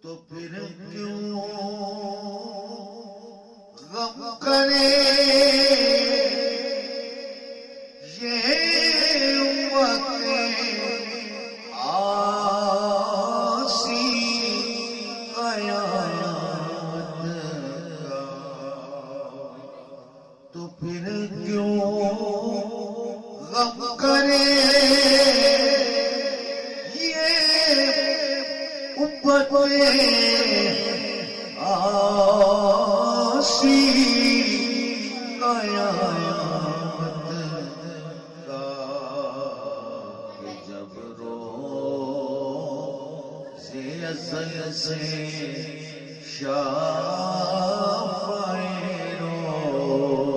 تو پھر کیوں غم کرے یہ امت آسی قیامت کا، تو پھر کیوں غم کرے امت آسی قیامت کا، کہ جب روز ازل سے شافعِ روز